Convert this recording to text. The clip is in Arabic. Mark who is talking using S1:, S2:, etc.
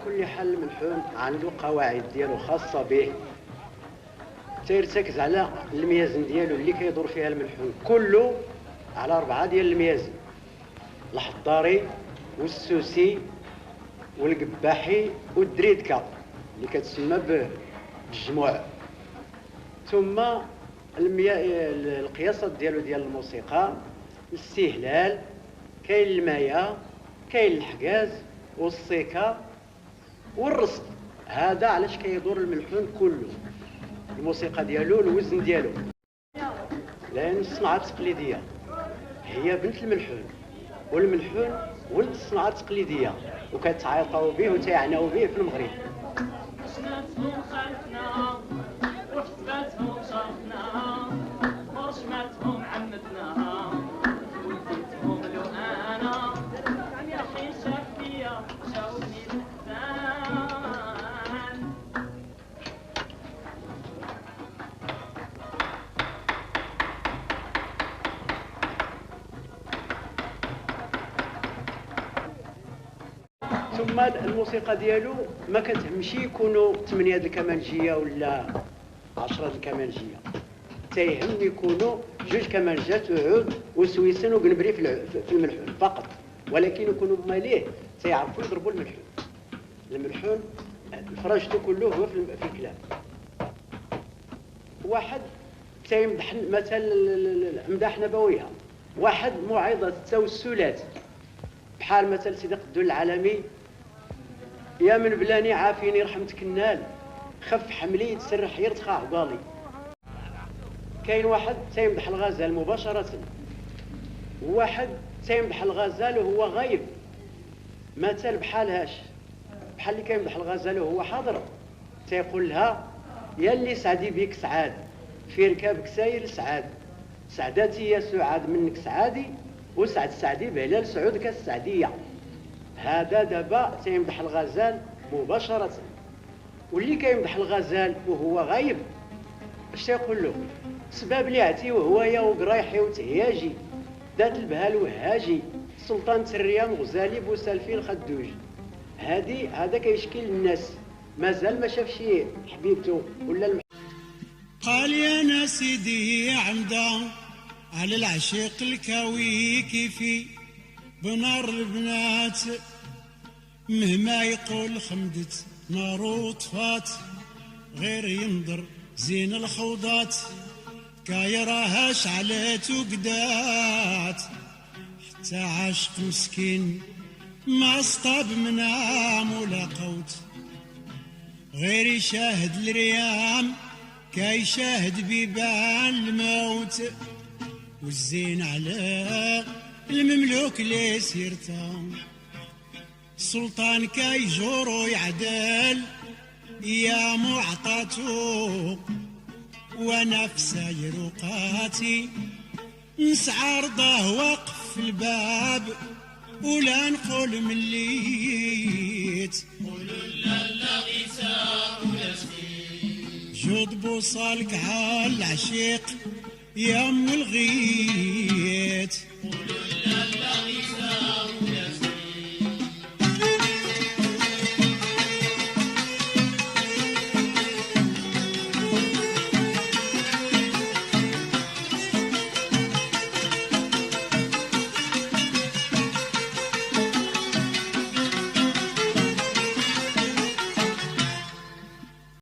S1: كل حال الملحون عنده قواعد ديالو خاصه به، تيرتكز على الميازن ديالو اللي كيدور فيها الملحون كله على 4 ديال الميازن: الحضاري والسوسي والقباحي والدريدكا اللي كتسمى بالجموع. ثم القياسات ديالو ديال الموسيقى: الاستهلال، كاين المايا، كاين الحجاز والصيكا والرصد. هذا علاش كيدور الملحون كله، الموسيقى ديالو، الوزن ديالو، لان الصنعه التقليديه هي بنت الملحون، والملحون ولد الصنعه التقليديه وكتعايقوا به وتيعناو به في المغرب.
S2: شماتهم خالتنا وحسباتهم شرفنا ورشماتهم عمتنا ولدتهم لو انا الحين شاف فيا شاوني الحسان.
S1: ثم الموسيقى ديالو ما كتهمش يكونوا 8 د الكمانجيه ولا 10 د الكمانجيه، تيهم يكونوا 2 كمانجات وعود وسويسن وقنبري في الملحون فقط، ولكن يكونوا ماليه تيعرفوا يضربوا الملحون. الملحون فرجته كله هو في الكلام. واحد تيمدح مثلا امداح نبويه، واحد موعظه التوسلات بحال مثل سيدي قدو العالمي: يا من بلاني عافيني رحمتك النال، خف حملي تسرح يرتخى عقالي. كاين واحد تيمدح الغزال مباشرة، وواحد تيمدح الغزال وهو غايب، مثل بحال اللي كيمدح الغزال وهو حاضر، تيقول لها: يا اللي سعدي بيك سعاد، في ركابك ساير سعاد، سعداتي يا سعاد منك سعادي، وسعد سعدي بهلال سعودك السعديه. هذا دابا تيمدح الغزال مباشره. واللي كيمدح الغزال وهو غايب اش تيقول له؟ سباب لي عتي وهو يا وقرايحي وتهياجي، ذات البهال وهاجي، سلطان تريام غزالي بوسالفي الخدوج. هذا كيشكي للناس مازال ما شافش حبيبته ولا
S3: قال يا ناس سيدي عمدا على العشيق الكاوي كيفي بنار البنات، مهما يقول خمدت نار وطفات، غير ينظر زين الخوضات كايراها شعلت وقدات، حتى عاشق مسكين ما اصطاب منام ولا قوت، غير يشاهد الريام كيشاهد بيبان الموت، والزين على المملوك لي سيرتا، السلطان كيجور ويعدل يا معطاتو، وانا في ساير وقاتي نسعى رضاه واقف في الباب، ولا نقول مليت قولوا لا غيساء ولا سكين، جود بوصالك عالعشيق يا ام الغيث.